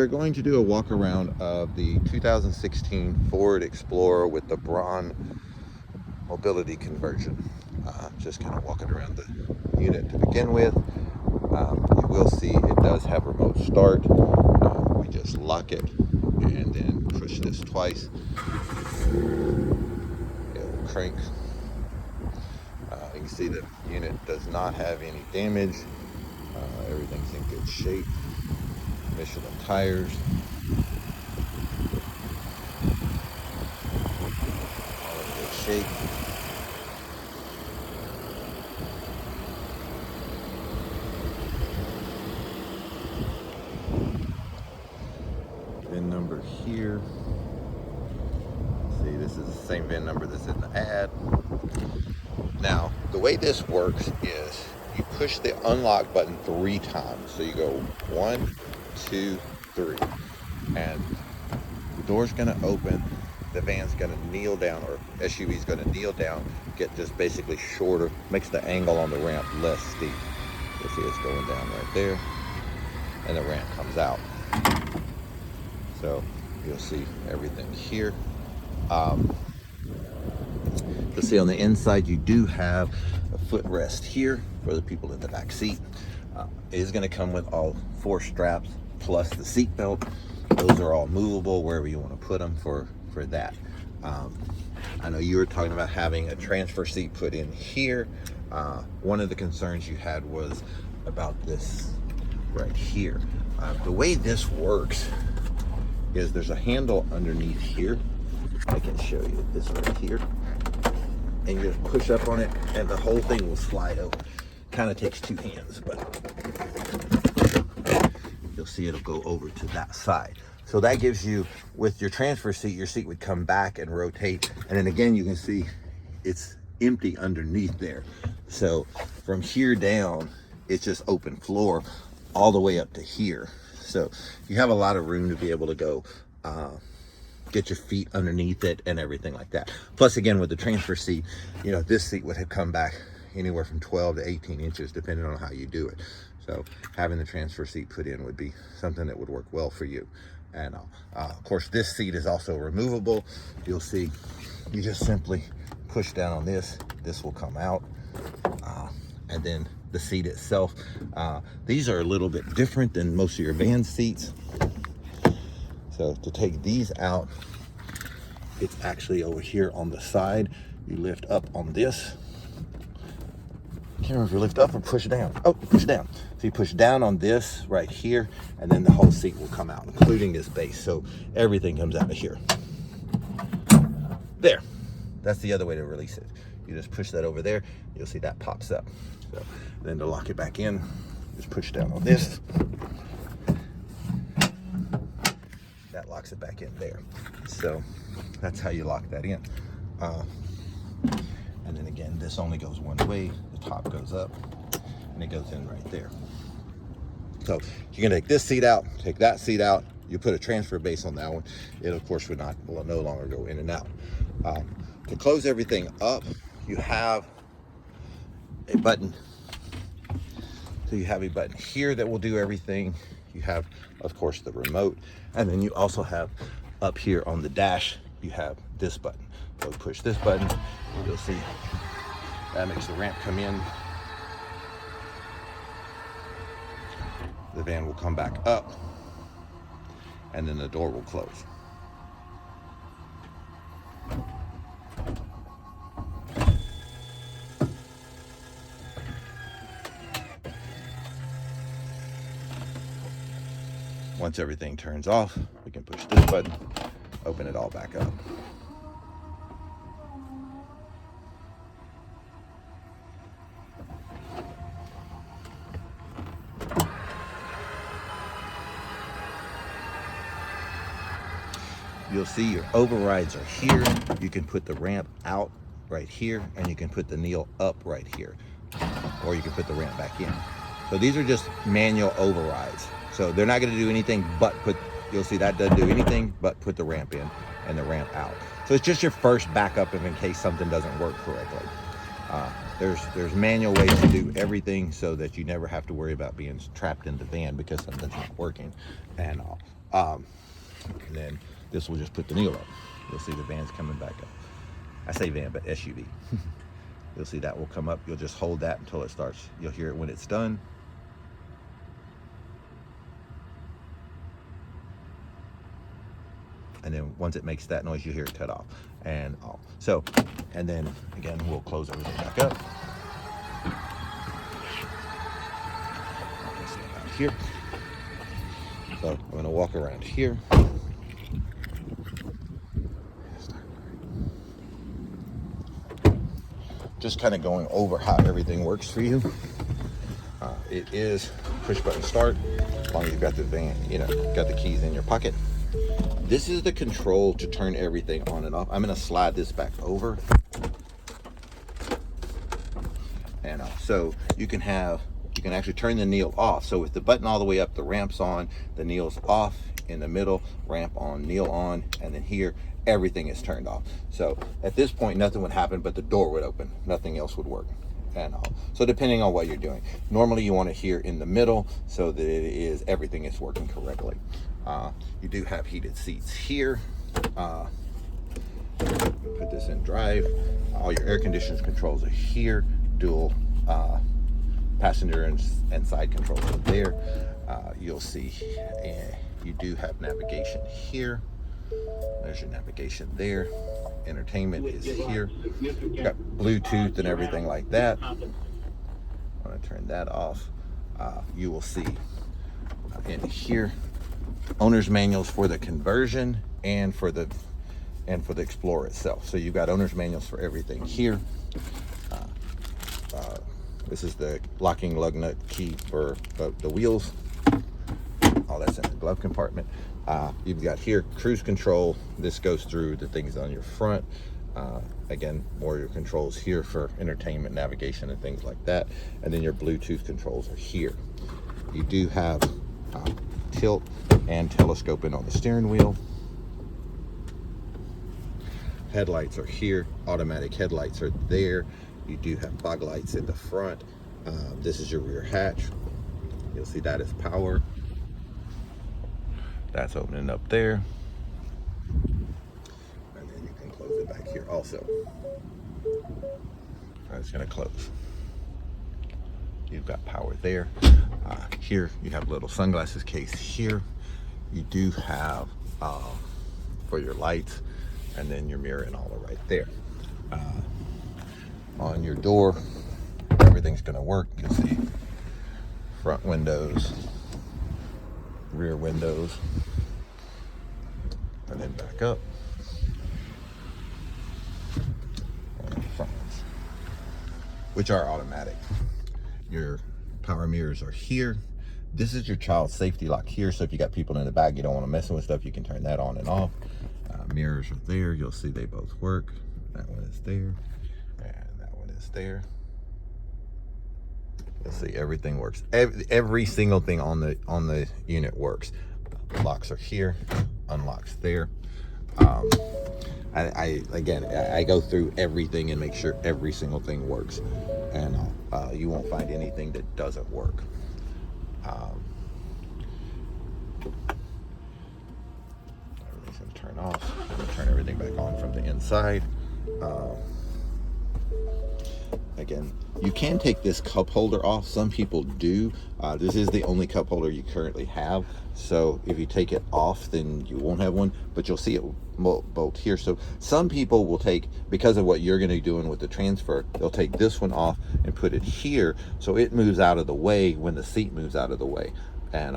We're going to do a walk around of the 2016 Ford Explorer with the Braun mobility conversion. Just kind of walking around the unit to begin with. You will see it does have remote start. We just lock it and then push this twice. It will crank. You can see the unit does not have any damage. Everything's in good shape. Michelin tires. All in good shape. VIN number here. See, this is the same VIN number that's in the ad. Now, the way this works is you push the unlock button 3 times. So you go 1, 2, 3, and the door's gonna open, the van's gonna kneel down, or SUV's gonna kneel down, get just basically shorter, makes the angle on the ramp less steep. You'll see it's going down right there, and the ramp comes out. So you'll see everything here. You'll see on the inside you do have a footrest here for the people in the back seat. It is going to come with all 4 straps plus the seat belt. Those are all movable wherever you want to put them for that. I know you were talking about having a transfer seat put in here. One of the concerns you had was about this right here. The way this works is there's a handle underneath here. I can show you this right here. And you just push up on it and the whole thing will slide over. Kind of takes 2 hands, but you'll see it'll go over to that side. So that gives you, with your transfer seat, your seat would come back and rotate. And then again, you can see it's empty underneath there. So from here down, it's just open floor all the way up to here. So you have a lot of room to be able to go get your feet underneath it and everything like that. Plus, again, with the transfer seat, you know, this seat would have come back anywhere from 12 to 18 inches, depending on how you do it. So having the transfer seat put in would be something that would work well for you. And of course, this seat is also removable. You'll see, you just simply push down on this. This will come out. And then the seat itself, these are a little bit different than most of your van seats. So to take these out, it's actually over here on the side. You lift up on this. I can't remember if you lift up or push down. Oh, push down. So you push down on this right here, and then the whole seat will come out, including this base. So everything comes out of here. There. That's the other way to release it. You just push that over there. You'll see that pops up. So then to lock it back in, just push down on this. That locks it back in there. So that's how you lock that in. And then again, this only goes one way. The top goes up and it goes in right there. So you can take this seat out, take that seat out. You put a transfer base on that one. It of course will no longer go in and out. To close everything up, you have a button. So you have a button here that will do everything. You have, of course, the remote. And then you also have up here on the dash, you have this button. So push this button, you'll see that makes the ramp come in. The van will come back up, and then the door will close. Once everything turns off, we can push this button, open it all back up. You'll see your overrides are here. You can put the ramp out right here, and you can put the kneel up right here, or you can put the ramp back in. So these are just manual overrides. So they're not going to do anything but you'll see that doesn't do anything but put the ramp in and the ramp out. So it's just your first backup if in case something doesn't work correctly. There's manual ways to do everything so that you never have to worry about being trapped in the van because something's not working. And And then this will just put the nail up. You'll see the van's coming back up. I say van, but SUV. You'll see that will come up. You'll just hold that until it starts. You'll hear it when it's done. And then once it makes that noise, you hear it cut off and off. So, and then again, we'll close everything back up. Here. So I'm going to walk around here. Just kind of going over how everything works for you. It is push button start, as long as you've got the van, got the keys in your pocket. This is the control to turn everything on and off. I'm going to slide this back over. And so you can actually turn the Neil off. So with the button all the way up, the ramp's on, the Neil's off, in the middle, ramp on, Neil on, and then here, everything is turned off. So at this point, nothing would happen, but the door would open. Nothing else would work. And so depending on what you're doing, normally you want to hear in the middle so that everything is working correctly. You do have heated seats here. Put this in drive. All your air conditioning controls are here. Dual passenger and side controls are there. You'll see you do have navigation here. There's your navigation there. Entertainment is here. You got Bluetooth and everything like that. I'm going to turn that off. You will see in here owner's manuals for the conversion and for the Explorer itself. So you've got owner's manuals for everything here. This is the locking lug nut key for the wheels. All that's in the glove compartment. You've got here cruise control. This goes through the things on your front. Again, more of your controls here for entertainment, navigation, and things like that. And then your Bluetooth controls are here. You do have tilt and telescoping on the steering wheel. Headlights are here. Automatic headlights are there. You do have fog lights in the front. This is your rear hatch. You'll see that is power. That's opening up there. And then you can close it back here also. It's going to close. You've got power there. Here you have a little sunglasses case here. You do have for your lights, and then your mirror and all are right there. On your door, everything's going to work. You'll see front windows, rear windows, and then back up. And fronts, which are automatic. Your power mirrors are here. This is your child safety lock here, so if you got people in the back, you don't want to mess with stuff, you can turn that on and off. Mirrors are there. You'll see they both work. That one is there, and that one is there. You'll see everything works. Every single thing on the unit works. Locks are here, unlocks there. I go through everything and make sure every single thing works, and you won't find anything that doesn't work. Everything's going to turn off. I'm going to turn everything back on from the inside. Again, you can take this cup holder off. Some people do. This is the only cup holder you currently have. So if you take it off, then you won't have one, but you'll see it bolt here. So some people will take, because of what you're going to be doing with the transfer, they'll take this one off and put it here so it moves out of the way when the seat moves out of the way. And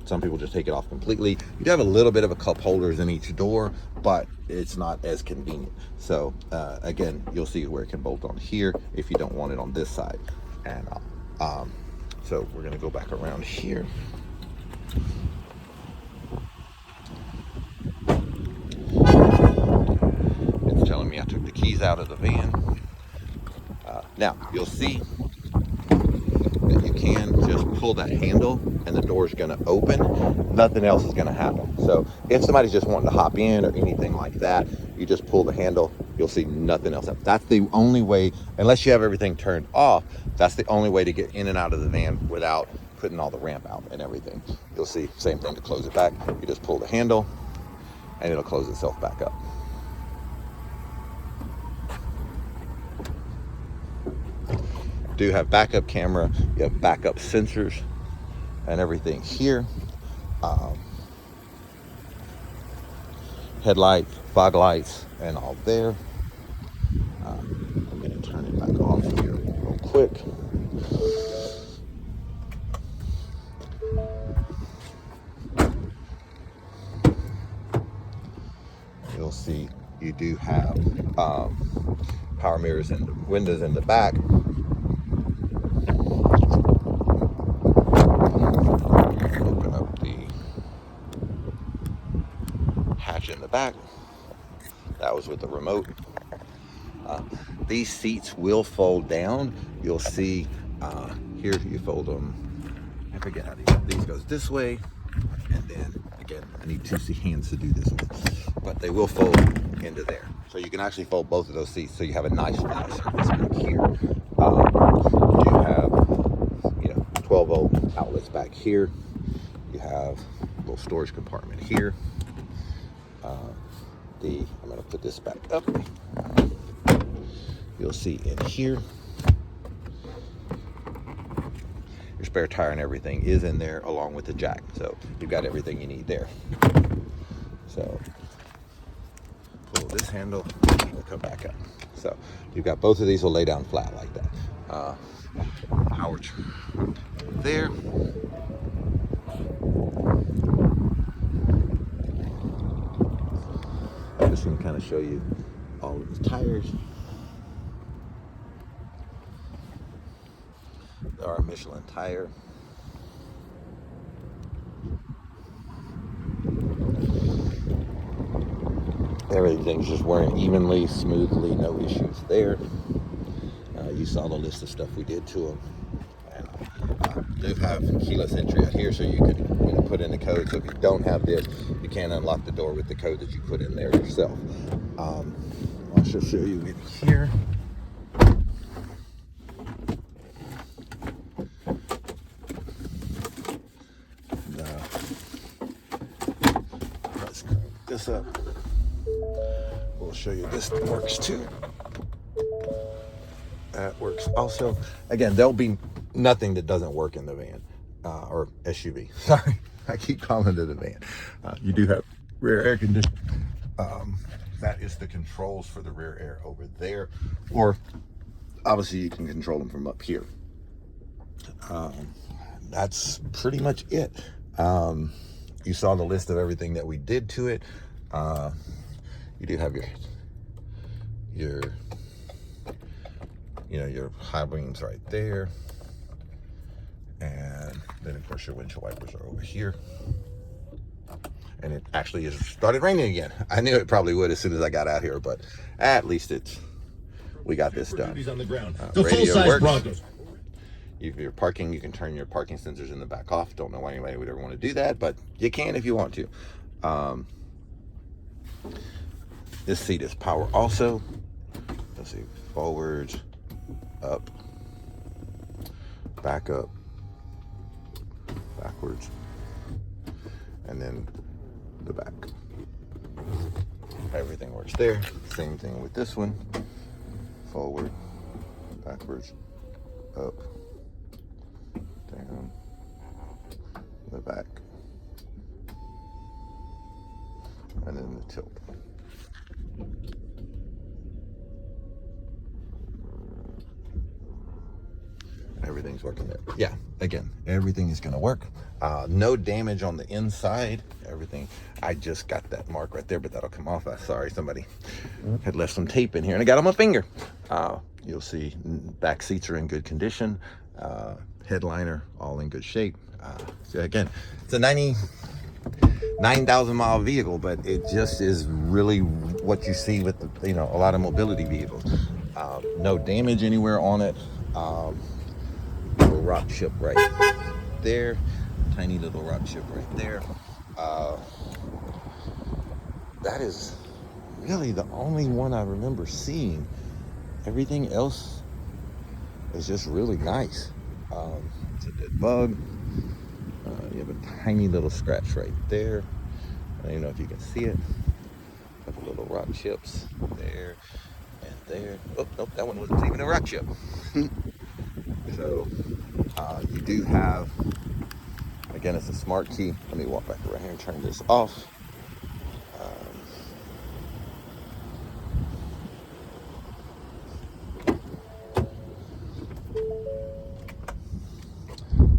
some people just take it off completely. You do have a little bit of a cup holders in each door, but it's not as convenient. So again, you'll see where it can bolt on here if you don't want it on this side. And so we're going to go back around here. It's telling me I took the keys out of the van. Now you'll see that you can just pull that handle and the door is going to open. Nothing else is going to happen. So if somebody's just wanting to hop in or anything like that, you just pull the handle, you'll see nothing else. That's the only way, unless you have everything turned off, that's the only way to get in and out of the van without putting all the ramp out and everything. You'll see, same thing to close it back. You just pull the handle and it'll close itself back up. Do have backup camera, you have backup sensors and everything here. Headlights, fog lights, and all there. I'm going to turn it back off here real quick. You'll see you do have power mirrors and windows in the back. Open up the hatch in the back. That was with the remote. These seats will fold down. You'll see here you fold them. I forget how these goes this way, and then again I need 2 hands to do this one, but they will fold into there. So you can actually fold both of those seats, so you have a nice flat surface back here. You have 12-volt outlets back here. You have a little storage compartment here. I'm going to put this back up. You'll see in here, your spare tire and everything is in there along with the jack. So you've got everything you need there. So pull this handle, it'll come back up. So you've got both of these will lay down flat like that. Power there. I'm just going to kind of show you all of the tires. They are a Michelin tire. Everything's just wearing evenly, smoothly, no issues there. You saw the list of stuff we did to them. And they have keyless entry out here, so you could put in the code. So if you don't have this, you can't unlock the door with the code that you put in there yourself. I'll just show you in here. Let's crank this up. We'll show you this works too. That works also. Again, there'll be nothing that doesn't work in the van or SUV. Sorry, I keep calling it a van. You do have rear air conditioning. That is the controls for the rear air over there, or obviously you can control them from up here. That's pretty much it. You saw the list of everything that we did to it. You do have your high beams right there, and then of course your windshield wipers are over here. And it actually has started raining again. I knew it probably would as soon as I got out here, but at least we got this done. On the ground. Radio works. If you're parking, you can turn your parking sensors in the back off. Don't know why anybody would ever want to do that, but you can if you want to. This seat is power also. Let's see, forwards, up, back up, backwards, and then the back. Everything works there. Same thing with this one. Forward, backwards, up, down, the back, and then the tilt. Everything's working there. Yeah, again, everything is going to work. No damage on the inside. Everything. I just got that mark right there, but that'll come off. Sorry, somebody had left some tape in here, and I got on my finger. You'll see back seats are in good condition. Headliner all in good shape. So again, it's a 99,000 mile vehicle, but it just is really what you see with a lot of mobility vehicles. No damage anywhere on it. Little rock chip right there, tiny little rock chip right there. That is really the only one I remember seeing. Everything else is just really nice. It's a dead bug. tiny little scratch right there. I don't even know if you can see it. A couple little rock chips there and there. Oh, nope, that one wasn't even a rock chip. So you do have, again, it's a smart key. Let me walk back around here and turn this off.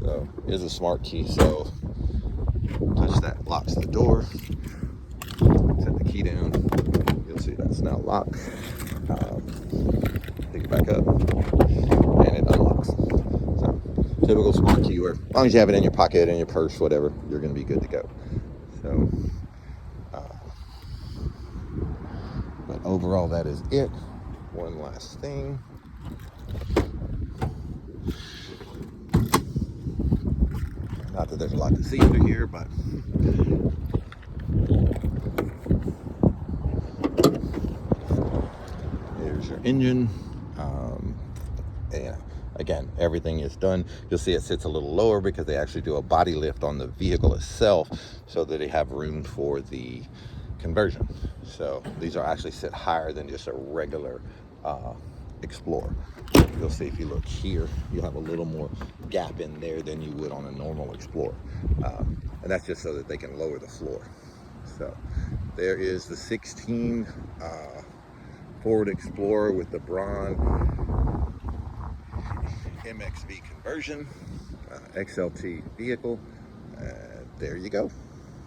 So here's a smart key. So touch that, locks the door. Set the key down. You'll see that's now locked. Pick it back up, and it unlocks. So typical smart key, where as long as you have it in your pocket, in your purse, whatever, you're going to be good to go. So, but overall, that is it. One last thing. Not that there's a lot to see under here, but here's your engine. And again, everything is done. You'll see it sits a little lower because they actually do a body lift on the vehicle itself so that they have room for the conversion. So these are actually sit higher than just a regular Explorer. You'll see if you look here, you have a little more gap in there than you would on a normal Explorer. And that's just so that they can lower the floor. So there is the 16 Ford Explorer with the Braun MXV conversion, XLT vehicle. There you go.